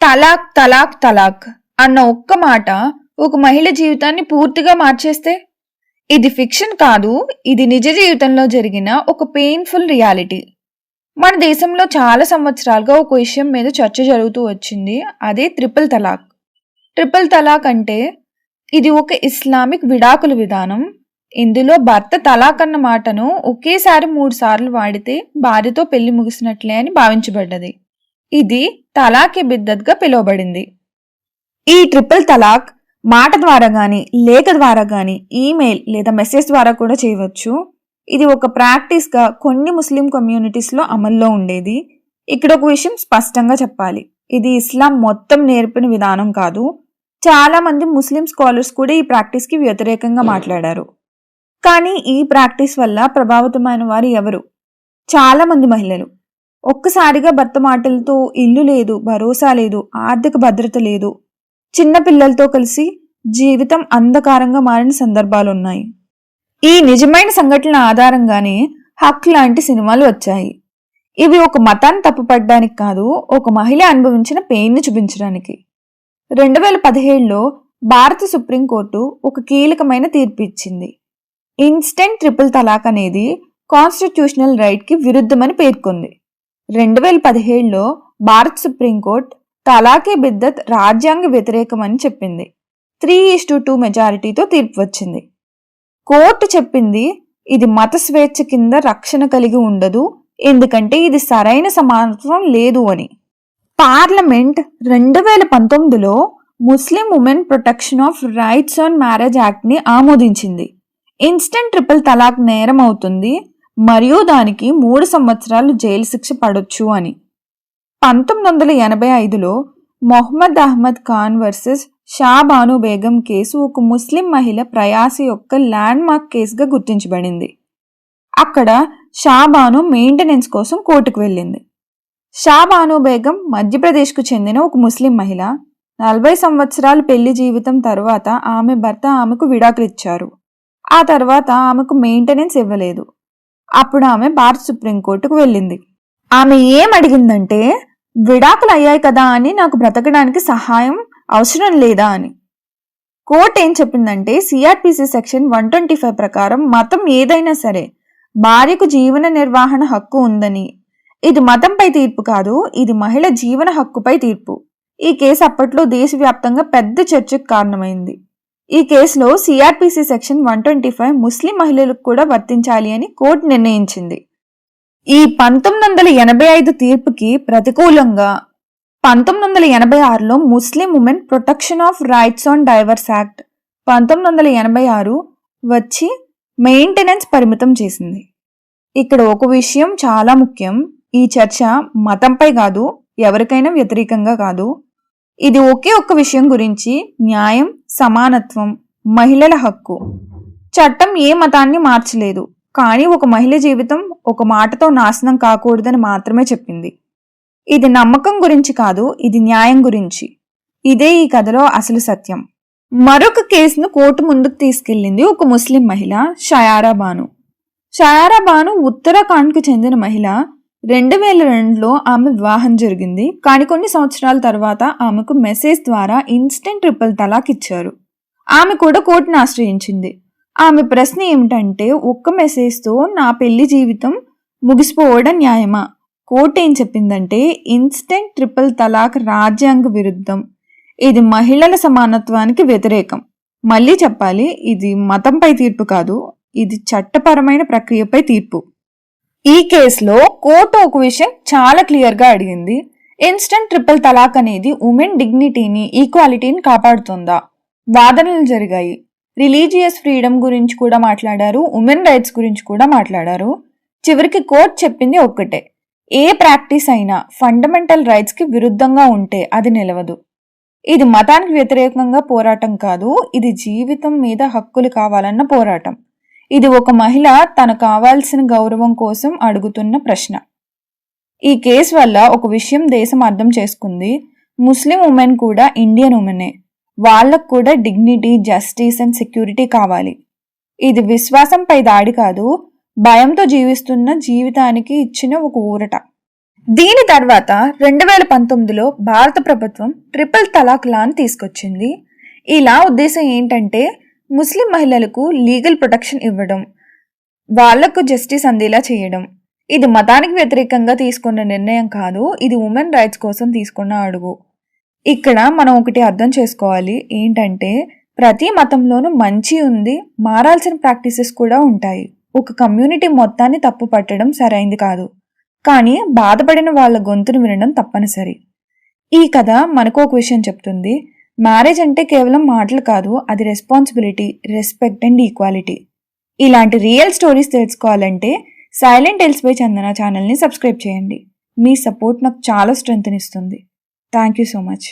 తలాక్ తలాక్ తలాక్ అన్న ఒక్క మాట ఒక మహిళ జీవితాన్ని పూర్తిగా మార్చేస్తే? ఇది ఫిక్షన్ కాదు, ఇది నిజ జీవితంలో జరిగిన ఒక పెయిన్ఫుల్ రియాలిటీ. మన దేశంలో చాలా సంవత్సరాలుగా ఒక విషయం మీద చర్చ జరుగుతూ వచ్చింది, అదే ట్రిపుల్ తలాక్. ట్రిపుల్ తలాక్ అంటే ఇది ఒక ఇస్లామిక్ విడాకుల విధానం. ఇందులో భర్త తలాక్ అన్న మాటను ఒకేసారి 3 సార్లు వాడితే భార్యతో పెళ్లి ముగిసినట్లే అని భావించబడ్డది. ఇది తలాక్-ఏ బిద్దత్గా పిలువబడింది. ఈ ట్రిపుల్ తలాక్ మాట ద్వారా గాని, లేఖ ద్వారా గాని, ఈమెయిల్ లేదా మెసేజ్ ద్వారా కూడా చేయవచ్చు. ఇది ఒక ప్రాక్టీస్గా కొన్ని ముస్లిం కమ్యూనిటీస్లో అమల్లో ఉండేది. ఇక్కడ ఒక విషయం స్పష్టంగా చెప్పాలి, ఇది ఇస్లాం మొత్తం నేర్పిన విధానం కాదు. చాలా మంది ముస్లిం స్కాలర్స్ కూడా ఈ ప్రాక్టీస్కి వ్యతిరేకంగా మాట్లాడారు. కానీ ఈ ప్రాక్టీస్ వల్ల ప్రభావితమైన వారు ఎవరు? చాలా మంది మహిళలు. ఒక్కసారిగా భర్త మాటలతో ఇల్లు లేదు, భరోసా లేదు, ఆర్థిక భద్రత లేదు, చిన్న పిల్లలతో కలిసి జీవితం అంధకారంగా మారిన సందర్భాలున్నాయి. ఈ నిజమైన సంఘటనల ఆధారంగానే హక్ లాంటి సినిమాలు వచ్చాయి. ఇవి ఒక మతాన్ని తప్పుపడడానికి కాదు, ఒక మహిళ అనుభవించిన పెయిన్ని చూపించడానికి. 2017లో భారత సుప్రీంకోర్టు ఒక కీలకమైన తీర్పు ఇచ్చింది. ఇన్స్టెంట్ ట్రిపుల్ తలాక్ అనేది కాన్స్టిట్యూషనల్ రైట్కి విరుద్ధమని పేర్కొంది. 2017లో భారత సుప్రీంకోర్టు తలాకే బిద్దత్ రాజ్యాంగ వ్యతిరేకమని చెప్పింది. 3:2 మెజారిటీతో తీర్పు వచ్చింది. కోర్టు చెప్పింది ఇది మత స్వేచ్ఛ కింద రక్షణ కలిగి ఉండదు, ఎందుకంటే ఇది సరైన సమానత్వం లేదు అని. పార్లమెంట్ 2019లో Muslim women protection of rights on marriage యాక్ట్ని ఆమోదించింది. ఇన్స్టెంట్ ట్రిపుల్ తలాక్ నేరం అవుతుంది మరియు దానికి 3 సంవత్సరాలు జైలు శిక్ష పడొచ్చు అని. 1985లో మొహమ్మద్ అహ్మద్ ఖాన్ వర్సెస్ షా బాను బేగం కేసు ఒక ముస్లిం మహిళ ప్రయాసి యొక్క ల్యాండ్ మార్క్ కేసుగా గుర్తించబడింది. అక్కడ షా బాను మెయింటెనెన్స్ కోసం కోర్టుకు వెళ్ళింది. షా బాను బేగం మధ్యప్రదేశ్కు చెందిన ఒక ముస్లిం మహిళ. 40 సంవత్సరాల పెళ్లి జీవితం తర్వాత ఆమె భర్త ఆమెకు విడాకులు ఇచ్చారు. ఆ తర్వాత ఆమెకు మెయింటెనెన్స్ ఇవ్వలేదు. అప్పుడు ఆమె భారత సుప్రీంకోర్టుకు వెళ్ళింది. ఆమె ఏం అడిగిందంటే, విడాకులు అయ్యాయి కదా అని నాకు బ్రతకడానికి సహాయం అవసరం లేదా అని. కోర్టు ఏం చెప్పిందంటే, సిఆర్పిసి సెక్షన్ 125 ప్రకారం మతం ఏదైనా సరే భార్యకు జీవన నిర్వహణ హక్కు ఉందని. ఇది మతంపై తీర్పు కాదు, ఇది మహిళ జీవన హక్కుపై తీర్పు. ఈ కేసు అప్పట్లో దేశవ్యాప్తంగా పెద్ద చర్చకు కారణమైంది. ఈ కేసులో సిఆర్పిసి సెక్షన్ 125 ముస్లిం మహిళలకు కూడా వర్తించాలి అని కోర్టు నిర్ణయించింది. ఈ 1985 తీర్పుకి ప్రతికూలంగా 1986లో Muslim women protection of rights on divorce act 1986 వచ్చి మెయింటెనెన్స్ పరిమితం చేసింది. ఇక్కడ ఒక విషయం చాలా ముఖ్యం, ఈ చర్చ మతంపై కాదు, ఎవరికైనా వ్యతిరేకంగా కాదు. ఇది ఒకే ఒక్క విషయం గురించి, న్యాయం, సమానత్వం, మహిళల హక్కు. చట్టం ఏ మతాన్ని మార్చలేదు, కానీ ఒక మహిళ జీవితం ఒక మాటతో నాశనం కాకూడదని మాత్రమే చెప్పింది. ఇది నమ్మకం గురించి కాదు, ఇది న్యాయం గురించి. ఇదే ఈ కథలో అసలు సత్యం. మరొక కేసును కోర్టు ముందుకు తీసుకెళ్లింది ఒక ముస్లిం మహిళ, షయారా బాను. షయారా బాను ఉత్తరాఖండ్కు చెందిన మహిళ. 2002లో ఆమె వివాహం జరిగింది, కానీ కొన్ని సంవత్సరాల తర్వాత ఆమెకు మెసేజ్ ద్వారా ఇన్స్టెంట్ ట్రిపుల్ తలాక్ ఇచ్చారు. ఆమె కూడా కోర్టును ఆశ్రయించింది. ఆమె ప్రశ్న ఏమిటంటే, ఒక్క మెసేజ్తో నా పెళ్లి జీవితం ముగిసిపోవడం న్యాయమా? కోర్టు ఏం చెప్పిందంటే, ఇన్స్టెంట్ ట్రిపుల్ తలాక్ రాజ్యాంగ విరుద్ధం, ఇది మహిళల సమానత్వానికి వ్యతిరేకం. మళ్ళీ చెప్పాలి, ఇది మతంపై తీర్పు కాదు, ఇది చట్టపరమైన ప్రక్రియపై తీర్పు. ఈ కేసులో కోర్టు ఒక విషయం చాలా క్లియర్గా అడిగింది, ఇన్స్టెంట్ ట్రిపుల్ తలాక్ అనేది ఉమెన్ డిగ్నిటీని, ఈక్వాలిటీని కాపాడుతుందా? వాదనలు జరిగాయి. రిలీజియస్ ఫ్రీడమ్ గురించి కూడా మాట్లాడారు, ఉమెన్ రైట్స్ గురించి కూడా మాట్లాడారు. చివరికి కోర్టు చెప్పింది ఒక్కటే, ఏ ప్రాక్టీస్ అయినా ఫండమెంటల్ రైట్స్కి విరుద్ధంగా ఉంటే అది నిలవదు. ఇది మతానికి వ్యతిరేకంగా పోరాటం కాదు, ఇది జీవితం మీద హక్కులు కావాలన్న పోరాటం. ఇది ఒక మహిళ తన కావాల్సిన గౌరవం కోసం అడుగుతున్న ప్రశ్న. ఈ కేసు వల్ల ఒక విషయం దేశం అర్థం చేసుకుంది, ముస్లిం ఉమెన్ కూడా ఇండియన్ ఉమెనే. వాళ్ళకు కూడా డిగ్నిటీ, జస్టిస్ అండ్ సెక్యూరిటీ కావాలి. ఇది విశ్వాసంపై దాడి కాదు, భయంతో జీవిస్తున్న జీవితానికి ఇచ్చిన ఒక ఊరట. దీని తర్వాత 2019లో భారత ప్రభుత్వం ట్రిపుల్ తలాక్ లాని తీసుకొచ్చింది. ఇలా ఉద్దేశం ఏంటంటే ముస్లిం మహిళలకు లీగల్ ప్రొటెక్షన్ ఇవ్వడం, వాళ్లకు జస్టిస్ అందేలా చేయడం. ఇది మతానికి వ్యతిరేకంగా తీసుకున్న నిర్ణయం కాదు, ఇది ఉమెన్ రైట్స్ కోసం తీసుకున్న అడుగు. ఇక్కడ మనం ఒకటి అర్థం చేసుకోవాలి ఏంటంటే ప్రతి మతంలోనూ మంచి ఉంది, మారాల్సిన ప్రాక్టీసెస్ కూడా ఉంటాయి. ఒక కమ్యూనిటీ మొత్తాన్ని తప్పు పట్టడం సరైంది కాదు, కానీ బాధపడిన వాళ్ళ గొంతును వినడం తప్పనిసరి. ఈ కథ మనకు ఒక విషయం చెప్తుంది. మ్యారేజ్ అంటే కేవలం మాటలు కాదు, అది రెస్పాన్సిబిలిటీ, రెస్పెక్ట్ అండ్ ఈక్వాలిటీ. ఇలాంటి రియల్ స్టోరీస్ తెలుసుకోవాలంటే సైలెంట్ టేల్స్ బై చందన ఛానల్ని సబ్స్క్రైబ్ చేయండి. మీ సపోర్ట్ నాకు చాలా స్ట్రెంగ్త్ ఇస్తుంది. Thank you so much.